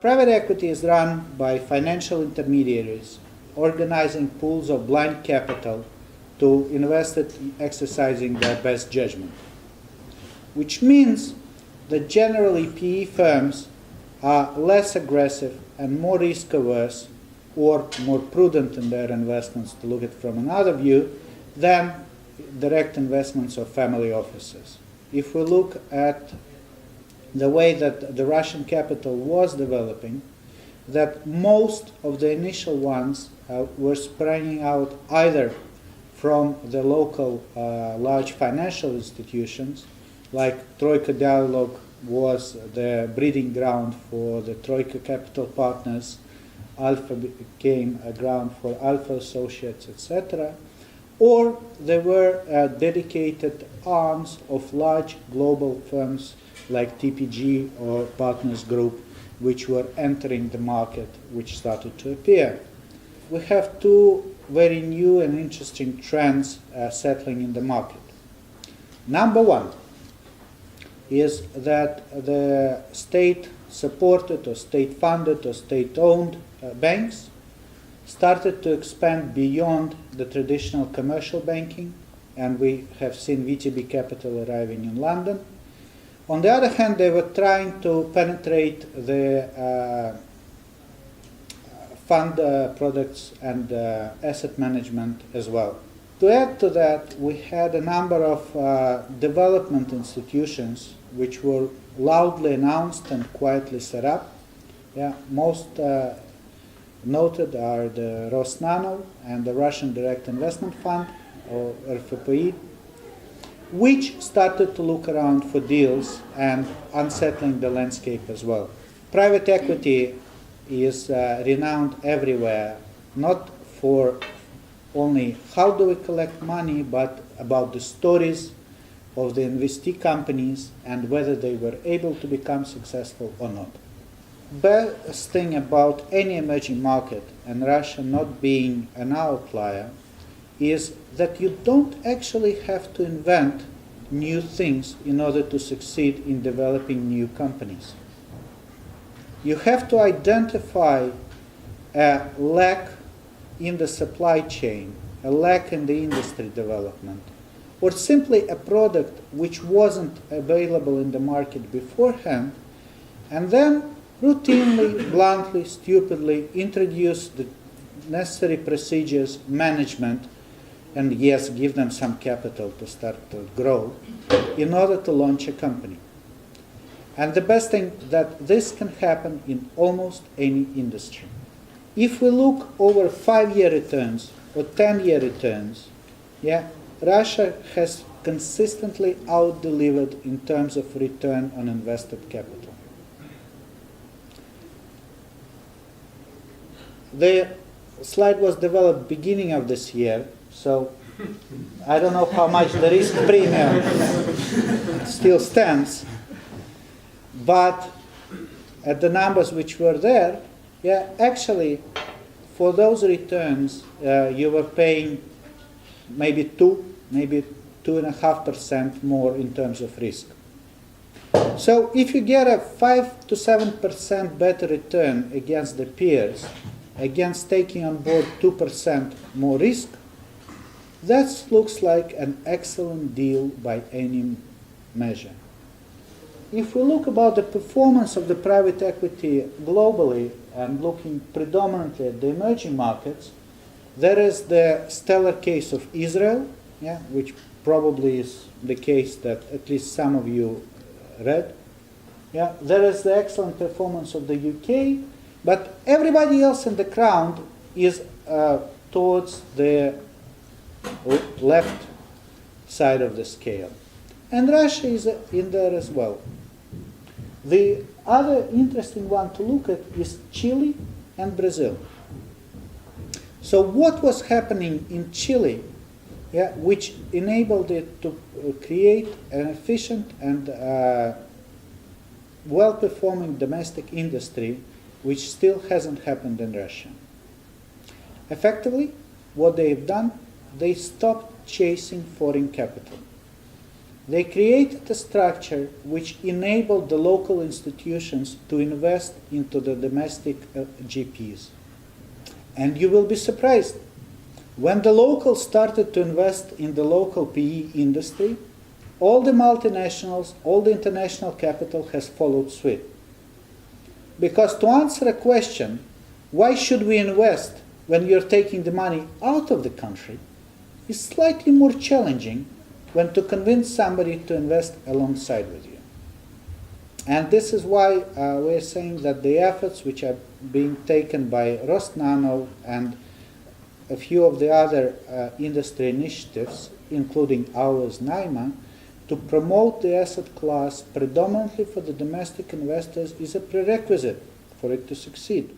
Private equity is run by financial intermediaries, organizing pools of blind capital to invest it exercising their best judgment, which means that generally PE firms are less aggressive and more risk-averse or more prudent in their investments, to look at it from another view, than direct investments of family offices. If we look at the way that the Russian capital was developing, that most of the initial ones were spreading out either from the local large financial institutions, like Troika Dialogue was the breeding ground for the Troika Capital Partners, Alpha became a ground for Alpha Associates, etc., or there were dedicated arms of large global firms like TPG or Partners Group, which were entering the market, which started to appear. We have two very new and interesting trends settling in the market. Number one is that the state-supported or state-funded or state-owned banks started to expand beyond the traditional commercial banking, and we have seen VTB Capital arriving in London. On the other hand, they were trying to penetrate the fund products and asset management as well. To add to that, we had a number of development institutions which were loudly announced and quietly set up. Most noted are the Rosnano and the Russian Direct Investment Fund, or RFPI, which started to look around for deals and unsettling the landscape as well. Private equity is renowned everywhere, not for only how do we collect money, but about the stories of the investee companies and whether they were able to become successful or not. Best thing about any emerging market, and Russia not being an outlier, is that you don't actually have to invent new things in order to succeed in developing new companies. You have to identify a lack in the supply chain, a lack in the industry development, or simply a product which wasn't available in the market beforehand, and then routinely, bluntly, stupidly introduce the necessary procedures, management, and yes, give them some capital to start to grow in order to launch a company. And the best thing that this can happen in almost any industry. If we look over 5-year returns or 10-year returns, Russia has consistently out-delivered in terms of return on invested capital. The slide was developed beginning of this year, so I don't know how much the risk premium still stands, but at the numbers which were there, actually for those returns you were paying maybe 2.5% more in terms of risk. So if you get a 5 to 7% better return against the peers, against taking on board 2% more risk, that looks like an excellent deal by any measure. If we look about the performance of the private equity globally and looking predominantly at the emerging markets, there is the stellar case of Israel, which probably is the case that at least some of you read. There is the excellent performance of the UK, but everybody else in the crowd is towards the left side of the scale. And Russia is in there as well. The other interesting one to look at is Chile and Brazil. So what was happening in Chile, which enabled it to create an efficient and well-performing domestic industry, which still hasn't happened in Russia? Effectively, what they've done, they stopped chasing foreign capital. They created a structure which enabled the local institutions to invest into the domestic GPs. And you will be surprised. When the locals started to invest in the local PE industry, all the multinationals, all the international capital has followed suit. Because to answer a question, why should we invest when you're taking the money out of the country, is slightly more challenging when to convince somebody to invest alongside with you. And this is why we're saying that the efforts which are being taken by Rosnano and a few of the other industry initiatives, including ours, NIMA, to promote the asset class predominantly for the domestic investors is a prerequisite for it to succeed.